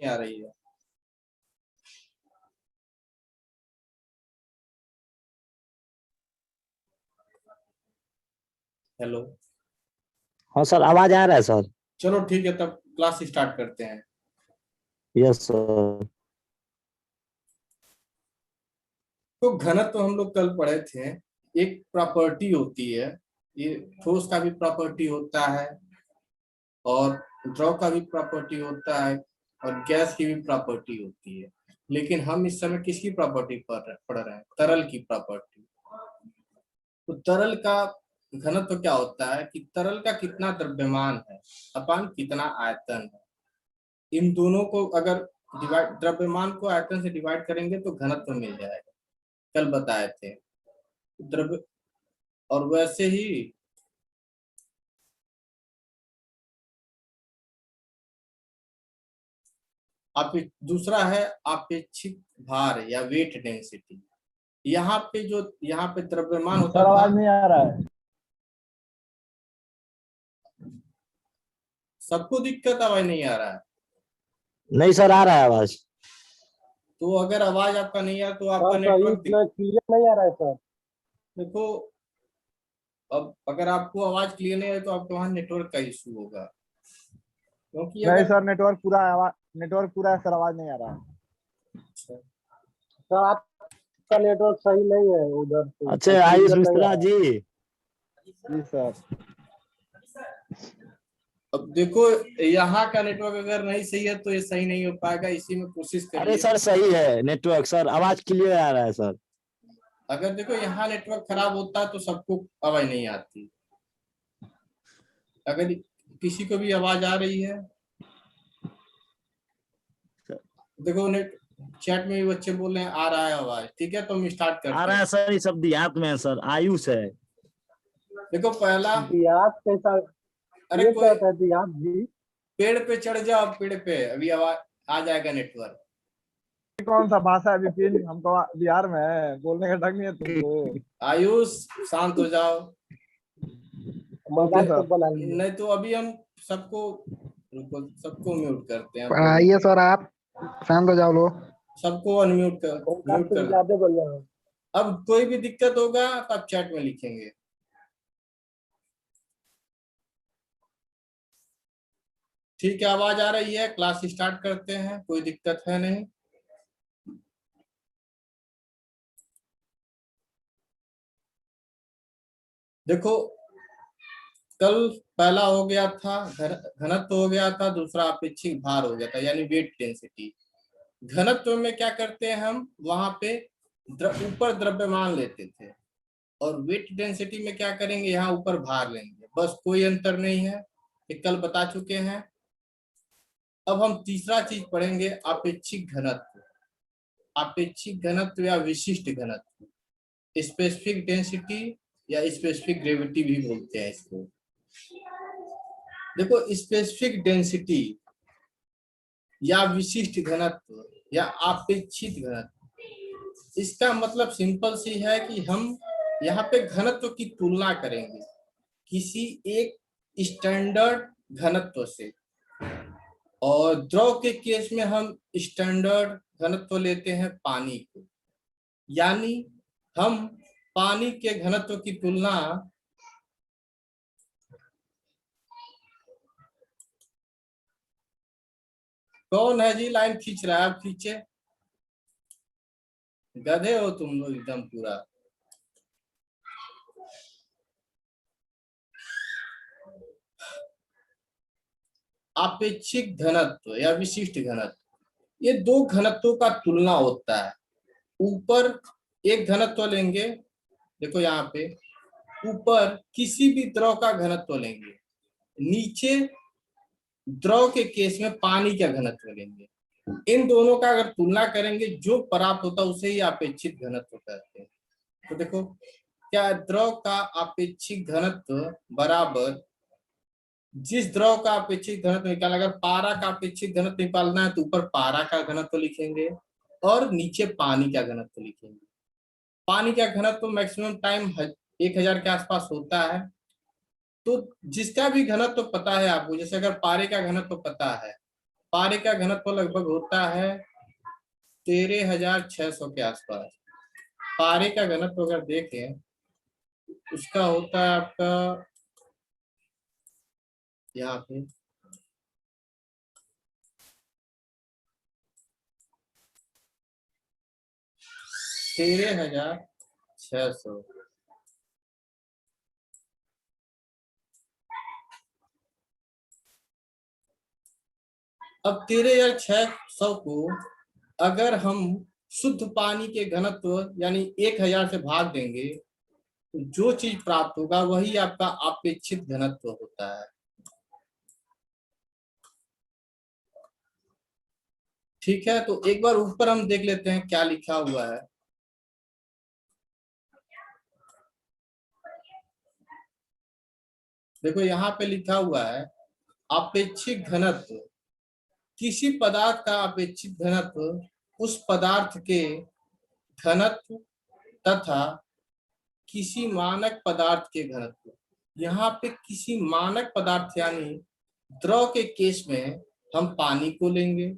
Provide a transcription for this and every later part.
नहीं आ रही है। हेलो। हाँ सर, आवाज आ रहा है सर। चलो ठीक है, तब क्लास स्टार्ट करते हैं। Yes sir. तो घनत्व हम लोग कल पढ़े थे। एक प्रॉपर्टी होती है, ये ठोस का भी प्रॉपर्टी होता है और द्रव का भी प्रॉपर्टी होता है और गैस की भी प्रॉपर्टी होती है। लेकिन हम इस समय किसकी प्रॉपर्टी पढ़ रहे हैं? तरल की प्रॉपर्टी। तो तरल का घनत्व क्या होता है कि तरल का कितना द्रव्यमान है अपान कितना आयतन है। इन दोनों को अगर डिवाइड, द्रव्यमान को आयतन से डिवाइड करेंगे तो घनत्व मिल जाएगा। कल बताए थे द्रव्य। और वैसे ही आप दूसरा है अपेक्षित भार या वेट डेंसिटी। यहाँ पे द्रव्यमान होता सर था। आवाज नहीं आ रहा है। सबको दिक्कत आवाज नहीं आ रहा है? नहीं सर, आ रहा है आवाज। तो अगर आवाज आपका नहीं आ रहा तो आपका सर नेटवर्क क्लियर नहीं आ रहा है सर। देखो, अब अगर आपको आवाज क्लियर नहीं है तो आपके वहां नेटवर्क का इशू होगा, क्योंकि नहीं अगर सर, नेटवर्क पूरा है सर, आवाज नहीं आ रहा है। सर आपका नेटवर्क सही नहीं है उधर से, अच्छा, तो आयुष क्लियर नहीं आ मिश्रा रहा जी। है। जी सर। अब देखो, यहाँ का नेटवर्क अगर नहीं सही है तो ये सही नहीं हो पाएगा, इसी में कोशिश अरे करिए। सर, सही है नेटवर्क सर, आवाज क्लियर आ रहा है सर। अगर देखो यहाँ नेटवर्क खराब होता है तो सबको आवाज नहीं आती। अगर किसी को भी आवाज आ रही है, देखो नेट चैट में भी बच्चे बोल रहे हैं आ रहा है आवाज। ठीक है, तो हम स्टार्ट आ करते रहा है हैं। सर, ये सब दियात में है सर, आयुष है। देखो पहला, दियात कैसा? अरे ये कोई क्या था दियात जी? पेड़ पे चढ़ जाओ, पेड़ पे अभी आवाज आ जाएगा नेटवर्क। ये कौन सा भाषा है विपिन? हमको बिहार में है, बोलने का ढंग नहीं है तुमको। आयुष शांत हो जाओ। मजाक तो नहीं, बना लिए। नहीं तो अभी हम सबको, रुको, सबको म्यूट करते हैं। पढ़ाइए सर, आप शांत हो जाओ लो। सबको अनम्यूट कर, ओमकार म्यूट तुम कर। ज्यादा बोल रहे हो। अब कोई भी दिक्कत होगा तो आप चैट में लिखेंगे। ठीक है, आवाज आ रही है, क्लास स्टार्ट करते हैं, कोई दिक्कत है नहीं। देखो, कल पहला हो गया था घनत्व हो गया था, दूसरा अपेक्षित भार हो गया था यानी वेट डेंसिटी। घनत्व में क्या करते हैं हम, वहां पे ऊपर द्रव्यमान लेते थे, और वेट डेंसिटी में क्या करेंगे, यहाँ ऊपर भार लेंगे, बस कोई अंतर नहीं है, ये कल बता चुके हैं। अब हम तीसरा चीज पढ़ेंगे, अपेक्षिक घनत्व। अपेक्षिक घनत्व या विशिष्ट घनत्व, स्पेसिफिक डेंसिटी या स्पेसिफिक ग्रेविटी भी बोलते हैं इसको। देखो, स्पेसिफिक डेंसिटी या विशिष्ट घनत्व या अपेक्षित घनत्व, इसका मतलब सिंपल सी है कि हम यहाँ पे घनत्व की तुलना करेंगे किसी एक स्टैंडर्ड घनत्व से। और द्रव के केस में हम स्टैंडर्ड घनत्व लेते हैं पानी को, यानी हम पानी के घनत्व की तुलना कौन है जी लाइन खींच रहा है? आप खींचे, गधे हो तुम लोग एकदम पूरा। अपेक्षिक घनत्व या विशिष्ट घनत्व, ये दो घनत्वों का तुलना होता है। ऊपर एक घनत्व लेंगे, देखो यहाँ पे ऊपर किसी भी द्रव का घनत्व लेंगे, नीचे द्रव के केस में पानी का घनत्व लेंगे। इन दोनों का अगर तुलना करेंगे, जो प्राप्त होता है उसे ही अपेक्षित घनत्व कहते हैं। तो देखो, क्या द्रव का अपेक्षित घनत्व बराबर, जिस द्रव का अपेक्षित घनत्व निकालना, अगर पारा का अपेक्षित घनत्व निकालना है तो ऊपर पारा का घनत्व लिखेंगे और नीचे पानी का घनत्व लिखेंगे। पानी का घनत्व मैक्सिमम टाइम 1000 के आसपास होता है। तो जिसका भी घनत्व पता है आपको, जैसे अगर पारे का घनत्व पता है पारे का घनत्व लगभग होता है 13,600 के आसपास। पारे का घनत्व अगर देखें उसका होता है आपका यहाँ पे 13,600। अब 13,600 को अगर हम शुद्ध पानी के घनत्व यानी 1,000 से भाग देंगे तो जो चीज प्राप्त होगा वही आपका अपेक्षित घनत्व होता है। ठीक है, तो एक बार ऊपर हम देख लेते हैं क्या लिखा हुआ है। देखो यहाँ पे लिखा हुआ है अपेक्षित घनत्व। किसी पदार्थ का अपेक्षित घनत्व उस पदार्थ के घनत्व तथा किसी मानक पदार्थ के घनत्व। यहाँ पे किसी मानक पदार्थ यानी द्रव के केस में हम पानी को लेंगे।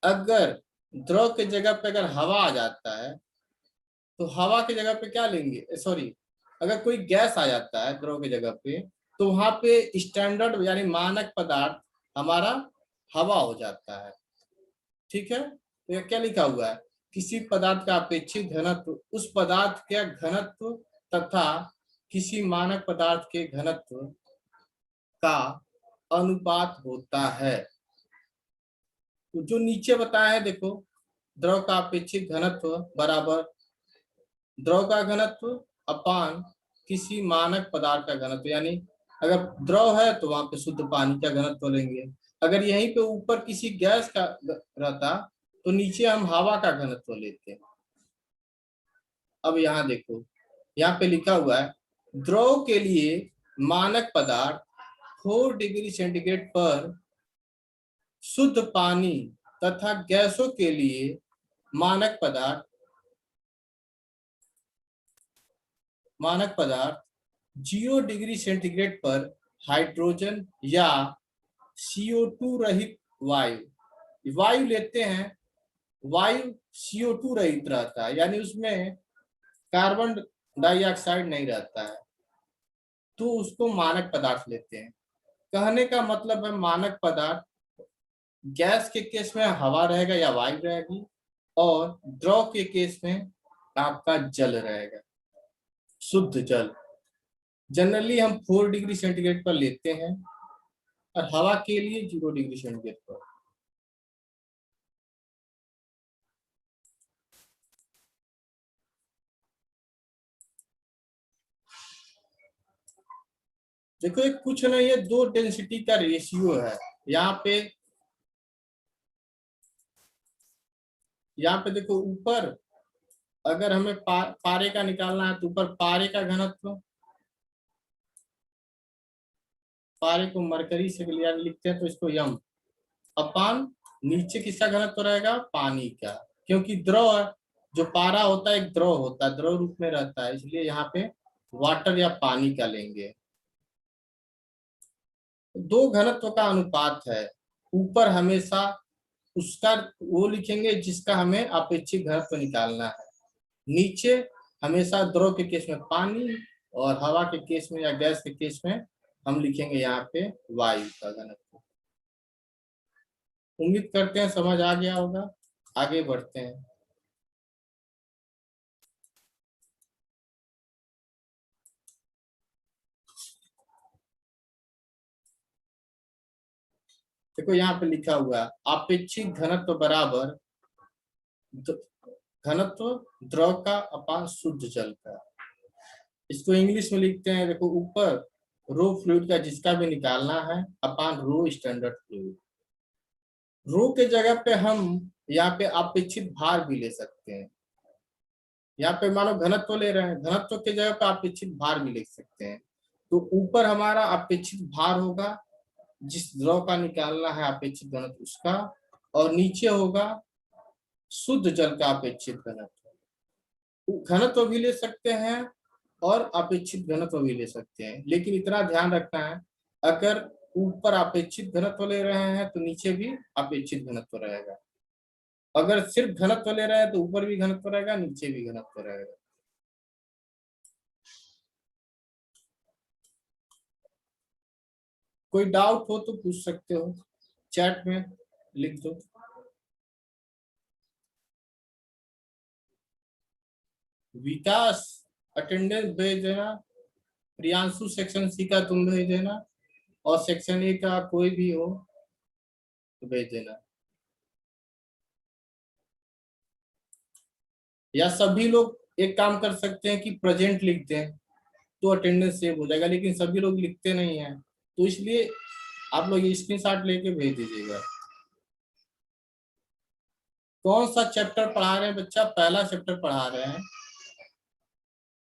अगर द्रव के जगह पे अगर हवा आ जाता है तो हवा की जगह पे क्या लेंगे, सॉरी, अगर कोई गैस आ जाता है द्रव की जगह पे तो वहां पे स्टैंडर्ड यानी मानक पदार्थ हमारा हवा हो जाता है। ठीक है, तो ये क्या लिखा हुआ है, किसी पदार्थ का अपेक्षित घनत्व उस पदार्थ के घनत्व तथा किसी मानक पदार्थ के घनत्व का अनुपात होता है। तो जो नीचे बताया है देखो, द्रव का अपेक्षित घनत्व बराबर द्रव का घनत्व अपान किसी मानक पदार्थ का घनत्व। यानी अगर द्रव है तो वहां पे शुद्ध पानी का घनत्व लेंगे। अगर यहीं पे ऊपर किसी गैस का रहता तो नीचे हम हवा का घनत्व लेते हैं। अब यहाँ देखो, यहाँ पे लिखा हुआ है द्रव के लिए मानक पदार्थ 4 डिग्री सेंटीग्रेड पर शुद्ध पानी तथा गैसों के लिए मानक पदार्थ 0 डिग्री सेंटीग्रेड पर हाइड्रोजन या CO2 रहित वायु लेते हैं। वायु CO2 रहित रहता है यानी उसमें कार्बन डाइऑक्साइड नहीं रहता है, तो उसको मानक पदार्थ लेते हैं। कहने का मतलब है मानक पदार्थ गैस के केस में हवा रहेगा या वायु रहेगी, और द्रव के केस में आपका जल रहेगा, शुद्ध जल। जनरली हम 4 डिग्री सेंटीग्रेड पर लेते हैं और हवा के लिए 0 डिग्री सेंटीग्रेड पर। देखो ये कुछ नहीं है, दो डेंसिटी का रेशियो है। यहाँ पे देखो ऊपर अगर हमें पारे का निकालना है तो ऊपर पारे का घनत्व, पारे को मरकरी से लिखते हैं तो इसको यम अपान नीचे किसका घनत्व रहेगा, पानी का, क्योंकि द्रव जो पारा होता है एक द्रव होता है, द्रव रूप में रहता है, इसलिए यहाँ पे वाटर या पानी का लेंगे। दो घनत्व का अनुपात है, ऊपर हमेशा उसका वो लिखेंगे जिसका हमें अपेक्षित घनत्व निकालना है, नीचे हमेशा द्रव के केस में पानी और हवा के केस में या गैस के केस में हम लिखेंगे यहाँ पे वायु का घनत्व। उम्मीद करते हैं समझ आ गया होगा। आगे बढ़ते हैं। देखो यहाँ पे लिखा हुआ है अपेक्षित घनत्व बराबर घनत्व द्रव का अपान शुद्ध जल का। इसको इंग्लिश में लिखते हैं, देखो ऊपर रो फ्लूइड का जिसका भी निकालना है अपान रो स्टैंडर्ड फ्लूइड। रो के जगह पे हम यहाँ पे अपेक्षित भार भी ले सकते हैं। यहाँ पे मानो घनत्व ले रहे हैं, घनत्व के जगह पे अपेक्षित भार भी लिख सकते हैं। तो ऊपर हमारा अपेक्षित भार होगा जिस द्रव का निकालना है अपेक्षित घनत्व उसका, और नीचे होगा शुद्ध जल का अपेक्षित घनत्व। घनत्व भी ले सकते हैं और अपेक्षित घनत्व भी ले सकते हैं, लेकिन इतना ध्यान रखना है अगर ऊपर अपेक्षित घनत्व ले रहे हैं तो नीचे भी अपेक्षित घनत्व रहेगा। अगर सिर्फ घनत्व ले रहे हैं तो ऊपर भी घनत्व रहेगा, नीचे भी घनत्व रहेगा। कोई डाउट हो तो पूछ सकते हो, चैट में लिख दो। विकास अटेंडेंस भेज देना, प्रियांशु सेक्शन सी का तुम भेज देना, और सेक्शन ए का कोई भी हो तो भेज देना। या सभी लोग एक काम कर सकते हैं कि प्रेजेंट लिख दें तो अटेंडेंस सेव हो जाएगा, लेकिन सभी लोग लिखते नहीं हैं, तो इसलिए आप लोग ये स्क्रीनशॉट लेके भेज दीजिएगा। कौन सा चैप्टर पढ़ा रहे हैं बच्चा? पहला चैप्टर पढ़ा रहे हैं।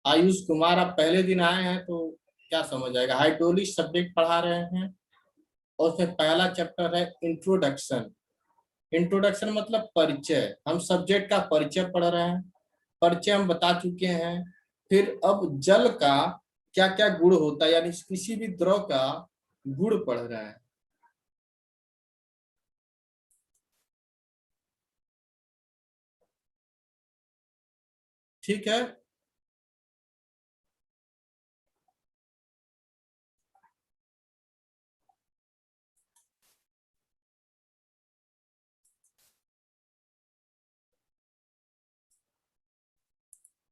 आयुष कुमार, आप पहले दिन आए हैं तो क्या समझ आएगा। हाइड्रोलिक सब्जेक्ट पढ़ा रहे हैं और उसमें पहला चैप्टर है इंट्रोडक्शन। इंट्रोडक्शन मतलब परिचय, हम सब्जेक्ट का परिचय पढ़ रहे हैं, परिचय हम बता चुके हैं। फिर अब जल का क्या क्या गुण होता है, यानी किसी भी द्रव का गुण पढ़ रहे हैं। ठीक है,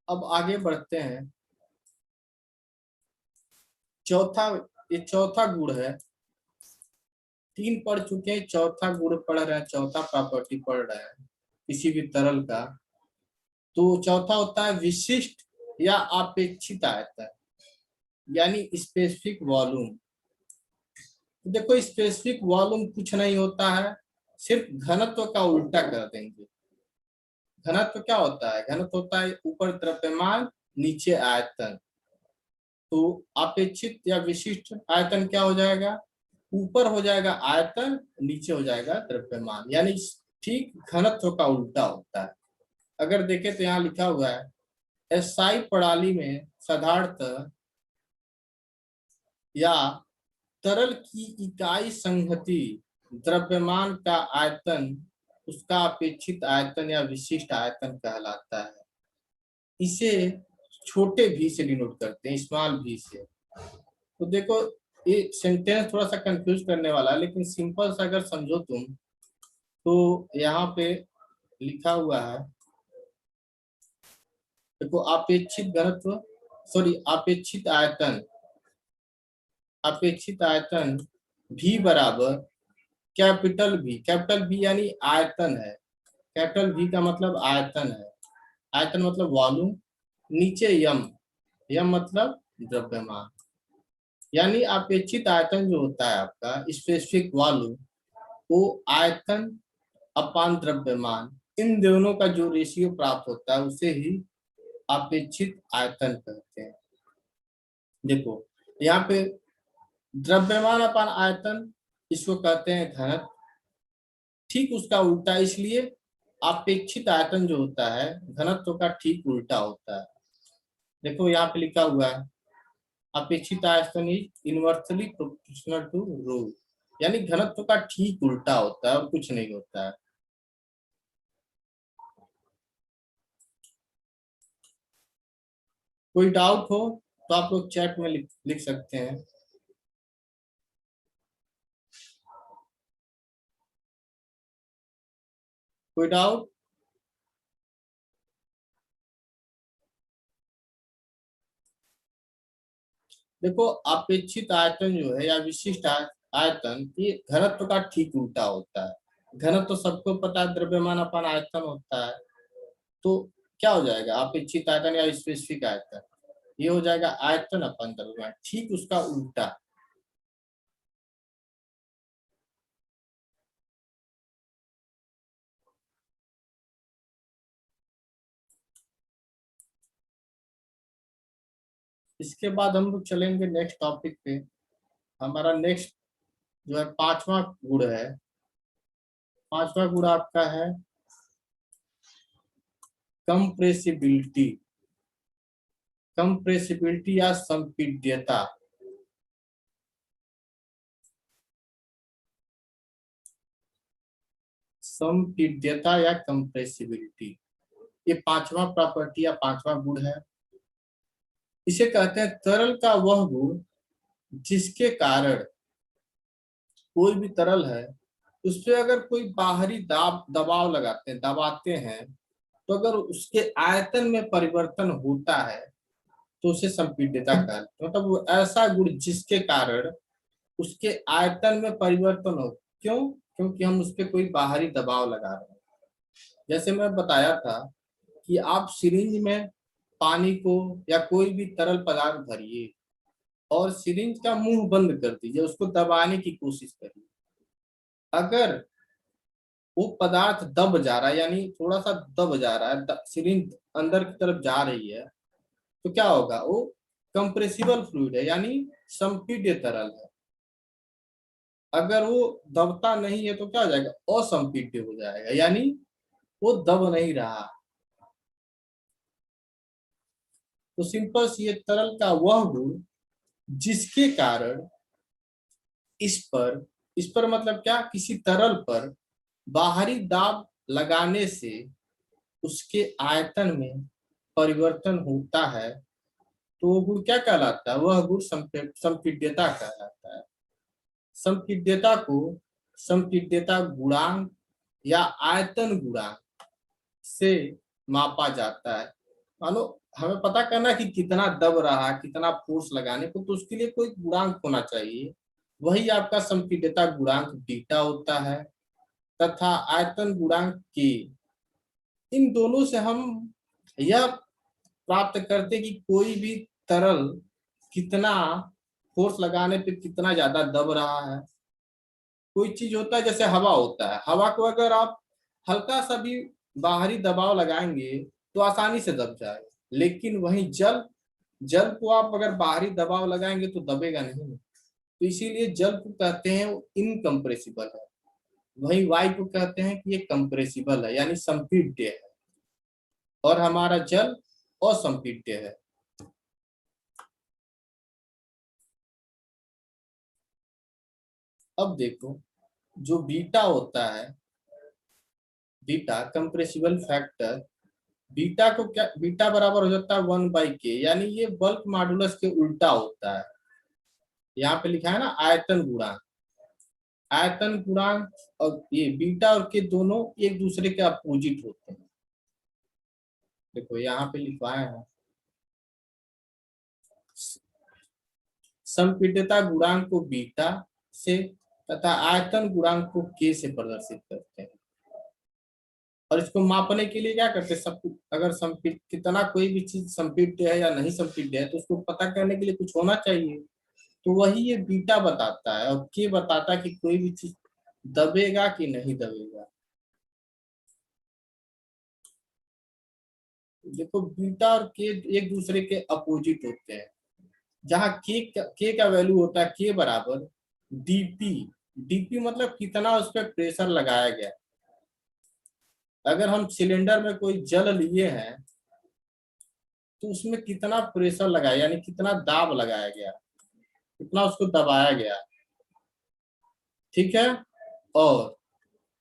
अब आगे बढ़ते हैं। चौथा, ये चौथा गुण है। तीन पढ़ चुके हैं, चौथा गुण पढ़ रहे हैं, चौथा प्रॉपर्टी पढ़ रहे हैं किसी भी तरल का। तो चौथा होता है विशिष्ट या अपेक्षित आयतन, यानी स्पेसिफिक वॉल्यूम। तो देखो स्पेसिफिक वॉल्यूम कुछ नहीं होता है, सिर्फ घनत्व का उल्टा कर देंगे। घनत्व क्या होता है? घनत्व होता है ऊपर द्रव्यमान नीचे आयतन। तो अपेक्षित या विशिष्ट आयतन क्या हो जाएगा? ऊपर हो जाएगा आयतन, नीचे हो जाएगा द्रव्यमान, यानी ठीक घनत्व का उल्टा होता है। अगर देखें तो यहाँ लिखा हुआ है एसआई प्रणाली में साधारणतः या तरल की इकाई संहति द्रव्यमान का आयतन उसका अपेक्षित आयतन या विशिष्ट आयतन कहलाता है। इसे छोटे भी से डिनोट करते हैं, स्मॉल भी से। तो देखो ये सेंटेंस थोड़ा सा कंफ्यूज करने वाला है, लेकिन सिंपल सा अगर समझो तुम तो यहाँ पे लिखा हुआ है, देखो अपेक्षित घनत्व, सॉरी अपेक्षित आयतन, अपेक्षित आयतन भी बराबर कैपिटल भी। कैपिटल भी यानी आयतन है, कैपिटल भी का मतलब आयतन है, आयतन मतलब वॉल्यूम, नीचे यम, यम मतलब द्रव्यमान। यानी अपेक्षित आयतन जो होता है आपका स्पेसिफिक वॉल्यूम, वो आयतन अपान द्रव्यमान, इन दोनों का जो रेशियो प्राप्त होता है उसे ही अपेक्षित आयतन कहते हैं। देखो यहाँ पे द्रव्यमान अपान आयतन, इसको कहते हैं घनत्व, ठीक उसका उल्टा, इसलिए अपेक्षित आयतन जो होता है घनत्व का ठीक उल्टा होता है। देखो यहाँ पे लिखा हुआ है अपेक्षित आयतन इज इनवर्सली प्रोपोर्शनल टू रो, यानी घनत्व का ठीक उल्टा होता है और कुछ नहीं होता है। कोई डाउट हो तो आप लोग चैट में लिख सकते हैं। कोई डाउट? देखो अपेक्षित आयतन जो है या विशिष्ट आयतन, ये घनत्व का ठीक उल्टा होता है। घनत्व तो सबको पता है द्रव्यमान अपान आयतन होता है, तो क्या हो जाएगा अपेक्षित आयतन या स्पेसिफिक आयतन, ये हो जाएगा आयतन अपान द्रव्यमान, ठीक उसका उल्टा। इसके बाद हम लोग चलेंगे नेक्स्ट टॉपिक पे। हमारा नेक्स्ट जो है पांचवा गुण है। पांचवा गुण आपका है कंप्रेसिबिलिटी। कंप्रेसिबिलिटी या संपीड्यता। संपीड्यता या कंप्रेसिबिलिटी, ये पांचवा प्रॉपर्टी या पांचवा गुण है। इसे कहते हैं तरल का वह गुण जिसके कारण कोई भी तरल है उस पर अगर कोई बाहरी दबाव दबाते हैं तो अगर उसके आयतन में परिवर्तन होता है तो उसे संपीड्यता कहते हैं। मतलब वो ऐसा गुण जिसके कारण उसके आयतन में परिवर्तन हो। क्यों? क्योंकि हम उस पर कोई बाहरी दबाव लगा रहे हैं। जैसे मैं बताया था कि आप सिरिंज में पानी को या कोई भी तरल पदार्थ भरिए और सिरिंज का मुंह बंद कर दीजिए, उसको दबाने की कोशिश करिए। अगर वो पदार्थ दब जा रहा है, यानी थोड़ा सा दब जा रहा है, सिरिंज अंदर की तरफ जा रही है, तो क्या होगा? वो कंप्रेसिबल फ्लूइड है, यानी संपीड्य तरल है। अगर वो दबता नहीं है तो क्या हो जाएगा? असंपीड्य हो जाएगा, यानी वो दब नहीं रहा। तो सिंपल सी ये तरल का वह गुण जिसके कारण इस पर मतलब क्या, किसी तरल पर बाहरी दाब लगाने से उसके आयतन में परिवर्तन होता है, तो वो गुण क्या कहलाता है? वह गुण संपीड्यता कहलाता है। संपीड्यता को संपीड्यता गुणांक या आयतन गुणांक से मापा जाता है। मानो हमें पता करना है कि कितना दब रहा है, कितना फोर्स लगाने को, तो उसके लिए कोई गुणांक होना चाहिए। वही आपका संपीड्यता गुणांक बीटा होता है तथा आयतन गुणांक के। इन दोनों से हम यह प्राप्त करते कि कोई भी तरल कितना फोर्स लगाने पे कितना ज्यादा दब रहा है। कोई चीज होता है जैसे हवा होता है, हवा को अगर आप हल्का सा भी बाहरी दबाव लगाएंगे तो आसानी से दब जाएगा, लेकिन वहीं जल को आप अगर बाहरी दबाव लगाएंगे तो दबेगा नहीं। तो इसीलिए जल को कहते हैं इनकम्प्रेसिबल है, वही वायु को कहते हैं कि ये कंप्रेसिबल है, यानी संपीड्य है, और हमारा जल असंपीड्य है। अब देखो, जो बीटा होता है, बीटा कंप्रेसिबल फैक्टर, बीटा को क्या, बीटा बराबर हो जाता है 1/k, यानी ये बल्क मॉडुलस के उल्टा होता है। यहाँ पे लिखा है ना आयतन गुणांक। आयतन गुणांक और ये बीटा और के दोनों एक दूसरे के अपोजिट होते हैं। देखो यहाँ पे लिखवाए हैं, संपीड्यता गुणांक को बीटा से तथा आयतन गुणांक को के से प्रदर्शित करते हैं। और इसको मापने के लिए क्या करते हैं, सब अगर कितना कोई भी चीज संपीड्य है या नहीं संपीड्य है तो उसको पता करने के लिए कुछ होना चाहिए। तो वही ये बीटा बताता है, और के बताता है कि कोई भी चीज दबेगा कि नहीं दबेगा। देखो बीटा और के एक दूसरे के अपोजिट होते हैं। जहां के का वैल्यू होता है के बराबर डीपी। डीपी मतलब कितना उस पर प्रेशर लगाया गया। अगर हम सिलेंडर में कोई जल लिए हैं तो उसमें कितना प्रेशर लगाया, यानी कितना दाब लगाया गया, कितना उसको दबाया गया, ठीक है। और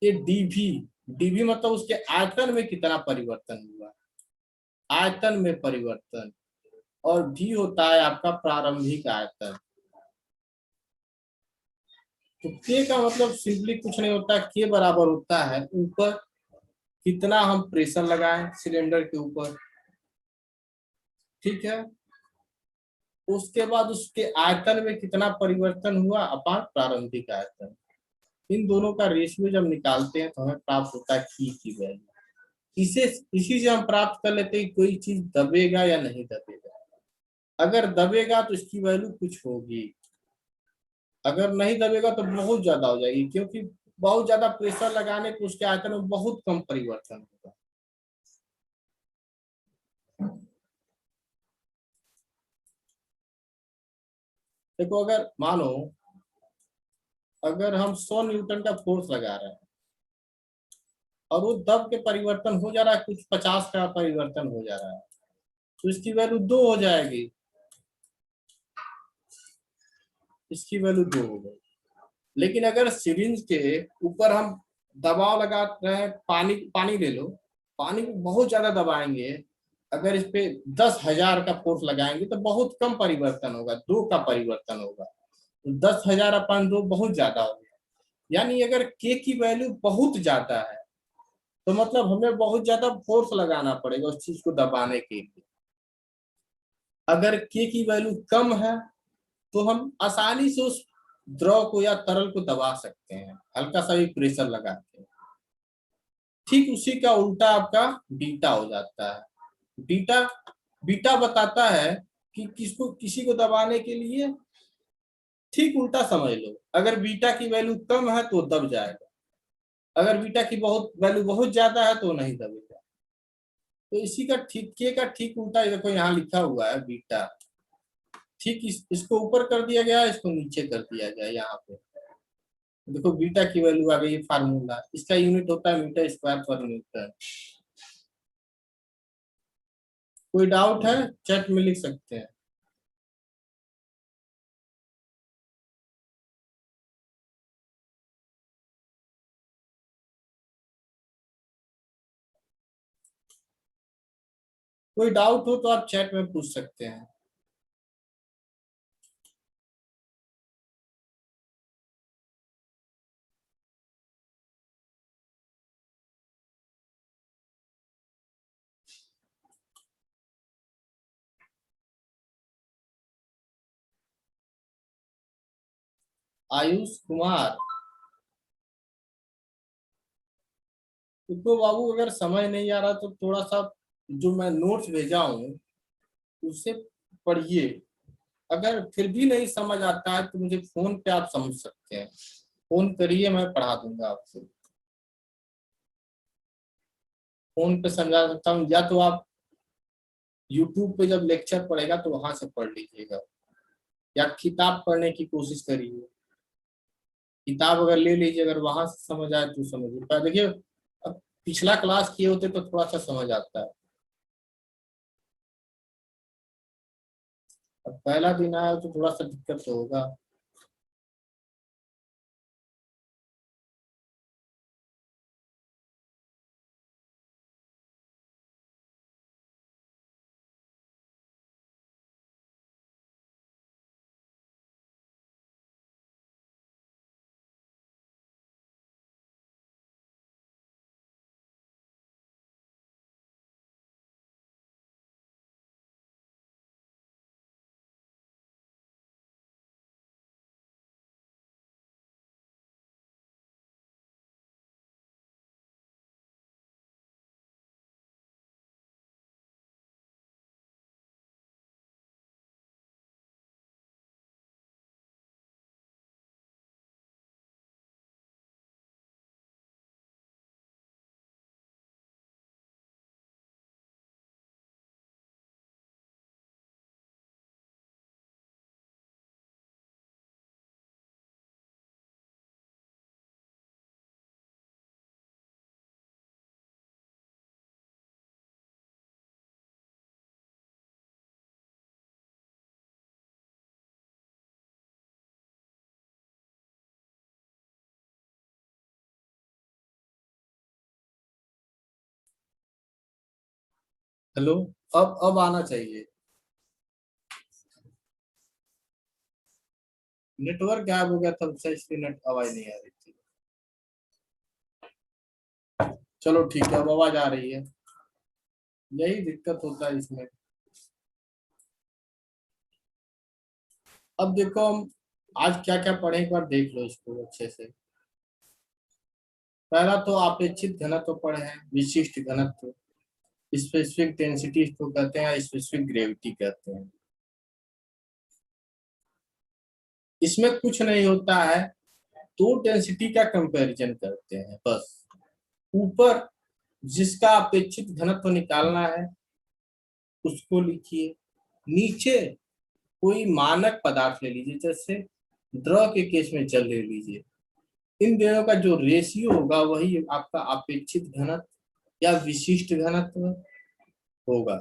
ये डीवी, डीवी मतलब उसके आयतन में कितना परिवर्तन हुआ, आयतन में परिवर्तन। और भी होता है आपका प्रारंभिक आयतन। तो के का मतलब सिंपली कुछ नहीं होता, के बराबर होता है ऊपर कितना हम प्रेशर लगाएं सिलेंडर के ऊपर, ठीक है। उसके बाद उसके आयतन में कितना परिवर्तन हुआ अपान प्रारंभिक आयतन। इन दोनों का रेशियो जब निकालते हैं तो हमें प्राप्त होता है की वैल्यू। इसी से हम प्राप्त कर लेते हैं कोई चीज दबेगा या नहीं दबेगा। अगर दबेगा तो इसकी वैल्यू कुछ होगी, अगर नहीं दबेगा तो बहुत ज्यादा हो जाएगी, क्योंकि बहुत ज्यादा प्रेशर लगाने पर उसके आयतन में बहुत कम परिवर्तन होगा। देखो अगर मानो अगर हम 100 न्यूटन का फोर्स लगा रहे हैं और वो दब के परिवर्तन हो जा रहा है, कुछ 50 का परिवर्तन हो जा रहा है, तो इसकी वैल्यू 2 हो जाएगी, इसकी वैल्यू 2 हो गई। लेकिन अगर सिरिंज के ऊपर हम दबाव लगा रहे हैं, पानी पानी ले लो, पानी को बहुत ज्यादा दबाएंगे, अगर इस पे 10,000 का फोर्स लगाएंगे तो बहुत कम परिवर्तन होगा, 2 का परिवर्तन होगा। तो 10,000 अपन 2 बहुत ज्यादा हो गया। यानी अगर के की वैल्यू बहुत ज्यादा है तो मतलब हमें बहुत ज्यादा फोर्स लगाना पड़ेगा उस चीज को दबाने के लिए। अगर के की वैल्यू कम है तो हम आसानी से उस द्रव को या तरल को दबा सकते हैं, हल्का सा भी प्रेशर लगा के। ठीक उसी का उल्टा आपका बीटा हो जाता है। बीटा बीटा बताता है कि किसी को दबाने के लिए ठीक उल्टा समझ लो, अगर बीटा की वैल्यू कम है तो दब जाएगा, अगर बीटा की बहुत वैल्यू बहुत ज्यादा है तो नहीं दबेगा। तो इसी का ठीक के का ठीक उल्टा देखो यहाँ लिखा हुआ है बीटा। ठीक इसको ऊपर कर दिया गया, इसको नीचे कर दिया गया। यहाँ पे देखो बीटा की वैल्यू आ गई, फार्मूला इसका यूनिट होता है मीटर स्क्वायर पर न्यूटन। कोई डाउट है चैट में लिख सकते हैं। कोई डाउट हो तो आप चैट में पूछ सकते हैं। आयुष कुमार, तो बाबू अगर समझ नहीं आ रहा तो थोड़ा सा जो मैं नोट्स भेजा हूँ उससे पढ़िए। अगर फिर भी नहीं समझ आता है तो मुझे फोन पे आप समझ सकते हैं, फोन करिए मैं पढ़ा दूंगा आपको, फोन पे समझा सकता हूँ। या तो आप यूट्यूब पे जब लेक्चर पढ़ेगा तो वहां से पढ़ लीजिएगा, या किताब पढ़ने की कोशिश करिए। किताब अगर ले लीजिए, अगर वहां से समझ आए तो समझिए। पर देखिए अब पिछला क्लास किए होते तो थोड़ा सा समझ आता है, अब पहला दिन आया तो थोड़ा सा दिक्कत तो होगा। हेलो, अब आना चाहिए। नेटवर्क गायब हो गया तब से, इसकी नेट आवाज नहीं आ रही थी। चलो ठीक है, अब आवाज आ रही है। यही दिक्कत होता है इसमें। अब देखो हम आज क्या क्या पढ़े, एक बार देख लो इसको अच्छे से। पहला तो अपेक्षित घनत्व पढ़े हैं, विशिष्ट घनत्व, स्पेसिफिक डेंसिटी इसको कहते हैं, स्पेसिफिक ग्रेविटी कहते हैं। इसमें कुछ नहीं होता है, दो डेंसिटी का कंपैरिजन करते हैं बस। ऊपर जिसका अपेक्षित घनत्व निकालना है उसको लिखिए, नीचे कोई मानक पदार्थ ले लीजिए, जैसे द्रव के केस में जल ले लीजिए। इन दोनों का जो रेशियो होगा वही आपका अपेक्षित घनत्व या विशिष्ट घनत्व होगा।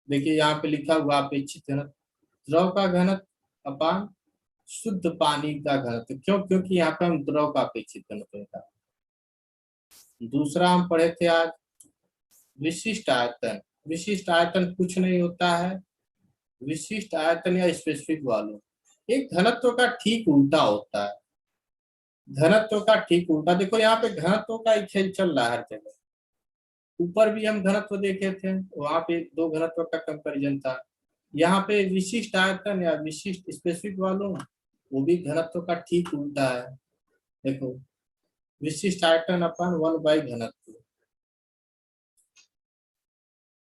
देखिए यहाँ पे लिखा हुआ अपेक्षित घनत्व, द्रव का घनत्व अपान शुद्ध पानी का घनत्व, क्यों? क्योंकि यहाँ पे हम द्रव का अपेक्षित घनत्व था। दूसरा हम पढ़े थे आज विशिष्ट आयतन। विशिष्ट आयतन कुछ नहीं होता है, विशिष्ट आयतन या स्पेसिफिक वॉल्यूम एक घनत्व का ठीक उल्टा होता है। घनत्व का ठीक उल्टा, देखो यहाँ पे घनत्व का ही खेल चल रहा है हर जगह। ऊपर भी हम घनत्व देखे थे, वहां पे दो घनत्व का कंपैरिजन था। यहाँ पे विशिष्ट आयतन या विशिष्ट स्पेसिफिक वॉल्यूम, वो भी घनत्व का ठीक उल्टा है। देखो विशिष्ट आयतन अपन 1 by घनत्व।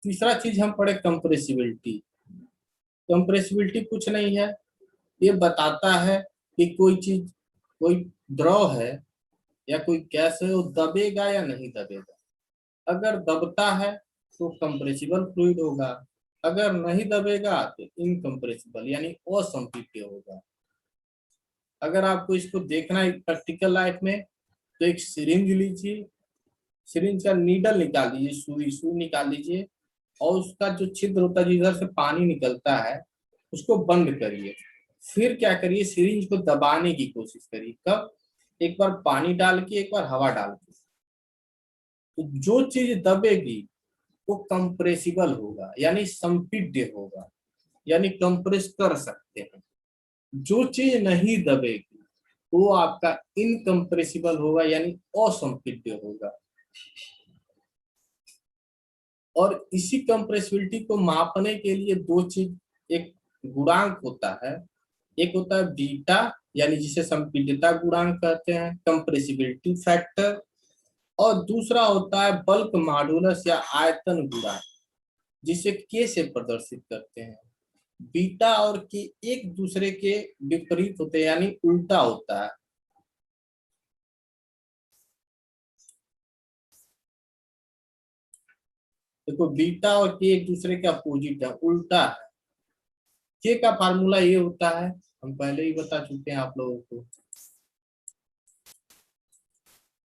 तीसरा चीज हम पढ़े कंप्रेसिबिलिटी। कंप्रेसिबिलिटी कुछ नहीं है, ये बताता है कि कोई चीज, कोई द्रव है या कोई गैस है, वो दबेगा या नहीं दबेगा। अगर दबता है तो कंप्रेसिबल फ्लूइड होगा, अगर नहीं दबेगा तो इनकंप्रेसिबल यानी असंपीड्य होगा। अगर आपको इसको देखना है प्रैक्टिकल लाइफ में, तो एक सिरिंज लीजिए, सिरिंज का नीडल निकाल लीजिए, सुई निकाल लीजिए, और उसका जो छिद्र होता है जिधर से पानी निकलता है उसको बंद करिए। फिर क्या करिए, सिरिंज को दबाने की कोशिश करिए। कब? एक बार पानी डाल के, एक बार हवा डाल के। तो जो चीज दबेगी वो कंप्रेसिबल होगा यानी संपीड्य होगा, यानी कंप्रेस कर सकते हैं। जो चीज नहीं दबेगी वो आपका इनकंप्रेसिबल होगा यानी असंपीड्य होगा। और इसी कंप्रेसिबिलिटी को मापने के लिए दो चीज, एक गुणांक होता है, एक होता है बीटा यानी जिसे संपीड्यता गुणांक कहते हैं, कंप्रेसिबिलिटी फैक्टर, और दूसरा होता है बल्क मॉडुलस या आयतन गुणांक, जिसे के से प्रदर्शित करते हैं। बीटा और के एक दूसरे के विपरीत होते हैं यानी उल्टा होता है। देखो बीटा और के एक दूसरे के अपोजिट है, उल्टा है। के का फार्मूला ये होता है, हम पहले ही बता चुके हैं आप लोगों को।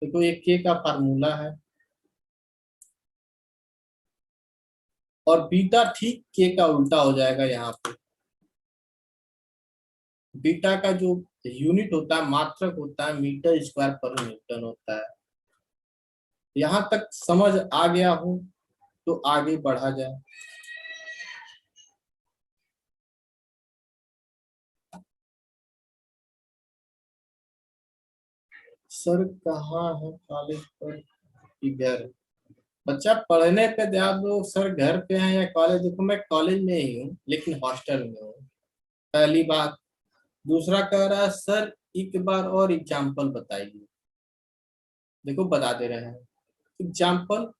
देखो ये के का फार्मूला है, और बीटा ठीक के का उल्टा हो जाएगा। यहाँ पे बीटा का जो यूनिट होता है, मात्रक होता है, मीटर स्क्वायर पर न्यूटन होता है। यहाँ तक समझ आ गया हो तो आगे बढ़ा जाए। सर कहाँ है, कॉलेज पर कि घर? बच्चा पढ़ने पे ध्यान दो, सर घर पे है या कॉलेज? देखो मैं कॉलेज में ही हूँ लेकिन हॉस्टल में हूँ, पहली बात। दूसरा कह रहा है सर एक बार और एग्जाम्पल बताइए। देखो बता दे रहे हैं एग्जाम्पल।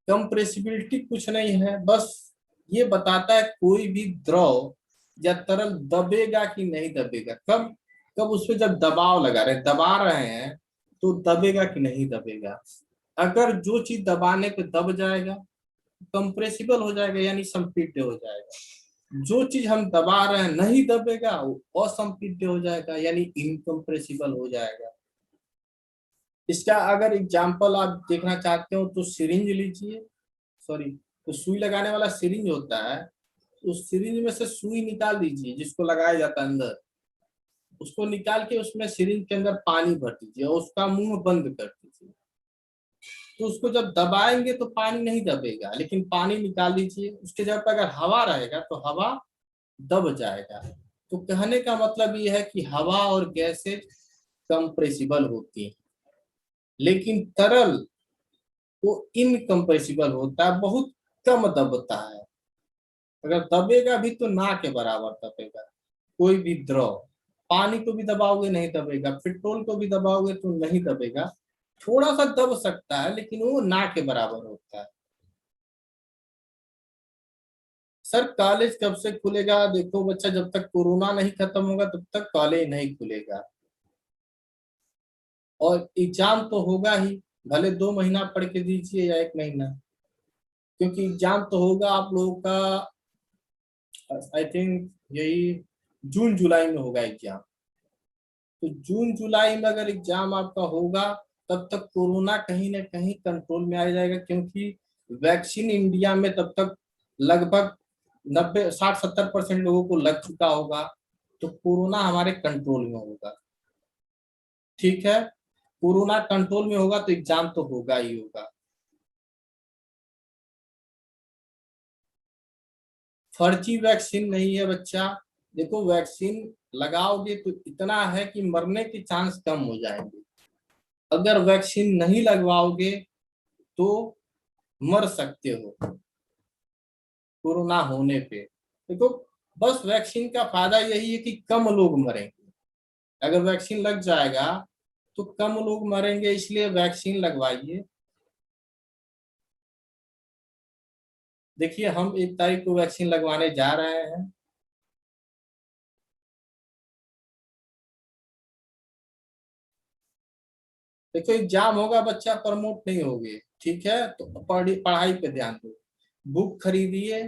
कंप्रेसिबिलिटी कुछ नहीं है, बस ये बताता है कोई भी द्रव या तरल दबेगा कि नहीं दबेगा। कब? कब उस पर जब दबाव लगा रहे, दबा रहे हैं, तो दबेगा कि नहीं दबेगा। अगर जो चीज दबाने पे दब जाएगा कंप्रेसिबल हो जाएगा यानी संपीड्य हो जाएगा। जो चीज हम दबा रहे हैं नहीं दबेगा वो असंपीड्य हो जाएगा यानी इनकंप्रेसिबल हो जाएगा। इसका अगर एग्जाम्पल आप देखना चाहते हो तो सिरिंज लीजिए, सॉरी, तो सुई लगाने वाला सिरिंज होता है, उस सिरिंज में से सुई निकाल दीजिए जिसको लगाया जाता है अंदर, उसको निकाल के उसमें सिरिंज के अंदर पानी भर दीजिए और उसका मुंह बंद कर दीजिए। तो उसको जब दबाएंगे तो पानी नहीं दबेगा, लेकिन पानी निकाल दीजिए, उसके जगह पर अगर हवा रहेगा तो हवा दब जाएगा। तो कहने का मतलब ये है कि हवा और गैसेज कंप्रेसिबल होती है, लेकिन तरल वो इनकंप्रेसिबल होता है, बहुत कम दबता है। अगर दबेगा भी तो ना के बराबर दबेगा। कोई भी द्रव, पानी को भी दबाओगे नहीं दबेगा, पेट्रोल को भी दबाओगे तो नहीं दबेगा, थोड़ा सा दब सकता है लेकिन वो ना के बराबर होता है। सर कॉलेज कब से खुलेगा? देखो बच्चा, जब तक कोरोना नहीं खत्म होगा तब तक कॉलेज नहीं खुलेगा। और एग्जाम तो होगा ही, भले 2 महीना पढ़ के दीजिए या 1 महीना, क्योंकि एग्जाम तो होगा आप लोगों का, आई थिंक यही जून जुलाई में होगा एग्जाम। तो जून जुलाई में अगर एग्जाम आपका होगा तब तक कोरोना कहीं ना कहीं कंट्रोल में आ जाएगा, क्योंकि वैक्सीन इंडिया में तब तक लगभग 90 60 70% लोगों को लग चुका होगा। तो कोरोना हमारे कंट्रोल में होगा। ठीक है, कोरोना कंट्रोल में होगा तो एग्जाम तो होगा ही होगा। फर्जी वैक्सीन नहीं है बच्चा। देखो वैक्सीन लगाओगे तो इतना है कि मरने के चांस कम हो जाएंगे। अगर वैक्सीन नहीं लगवाओगे तो मर सकते हो कोरोना होने पे। देखो बस वैक्सीन का फायदा यही है कि कम लोग मरेंगे। अगर वैक्सीन लग जाएगा तो कम लोग मरेंगे, इसलिए वैक्सीन लगवाइए। देखिए हम 1 तारीख को वैक्सीन लगवाने जा रहे हैं। देखो एग्जाम होगा, बच्चा प्रमोट नहीं होगे। ठीक है, तो पढ़ाई पे ध्यान दो, बुक खरीदिए,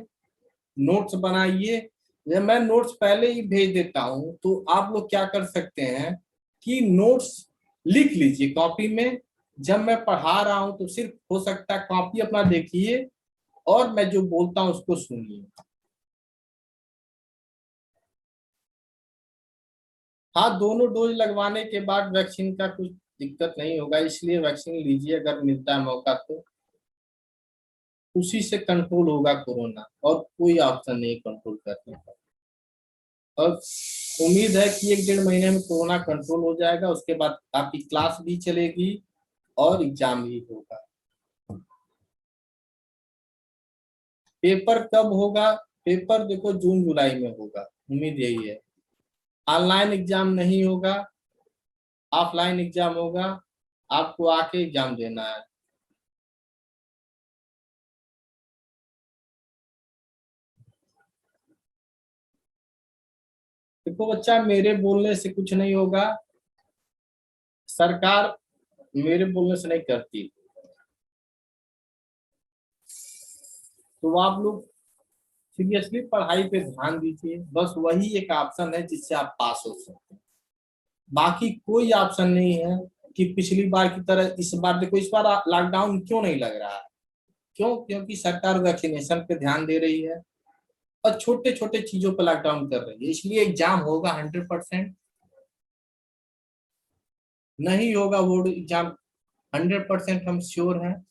नोट्स बनाइए। जब मैं नोट्स पहले ही भेज देता हूं तो आप लोग क्या कर सकते हैं कि नोट्स लिख लीजिए कॉपी में। जब मैं पढ़ा रहा हूं तो सिर्फ हो सकता है कॉपी अपना देखिए और मैं जो बोलता हूं उसको सुनिए। हाँ, दोनों डोज लगवाने के बाद वैक्सीन का कुछ दिक्कत नहीं होगा, इसलिए वैक्सीन लीजिए अगर मिलता है मौका तो। उसी से कंट्रोल होगा कोरोना, और कोई ऑप्शन नहीं कंट्रोल करने का। और उम्मीद है कि 1 डेढ़ महीने में कोरोना कंट्रोल हो जाएगा, उसके बाद आपकी क्लास भी चलेगी और एग्जाम भी होगा। पेपर कब होगा? पेपर देखो जून जुलाई में होगा, उम्मीद यही है। ऑनलाइन एग्जाम नहीं होगा, ऑफलाइन एग्जाम होगा। आपको आके एग्जाम देना है। देखो बच्चा, मेरे बोलने से कुछ नहीं होगा, सरकार मेरे बोलने से नहीं करती। तो आप लोग सीरियसली पढ़ाई पे ध्यान दीजिए, बस वही एक ऑप्शन है जिससे आप पास हो सकते हैं। बाकी कोई ऑप्शन नहीं है कि पिछली बार की तरह इस बार। देखो इस बार लॉकडाउन क्यों नहीं लग रहा है? क्यों? क्योंकि सरकार वैक्सीनेशन पे ध्यान दे रही है और छोटे छोटे चीजों पे लॉकडाउन कर रही है, इसलिए एग्जाम होगा 100%। नहीं होगा बोर्ड एग्जाम 100%, हम श्योर हैं।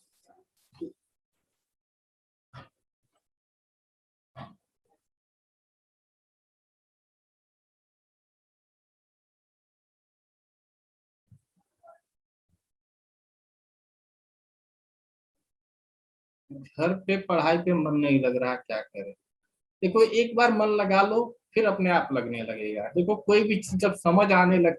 घर पे पढ़ाई पे मन नहीं लग रहा, क्या करें? देखो एक बार मन लगा लो फिर अपने आप लगने लगेगा। देखो कोई भी चीज जब समझ आने लग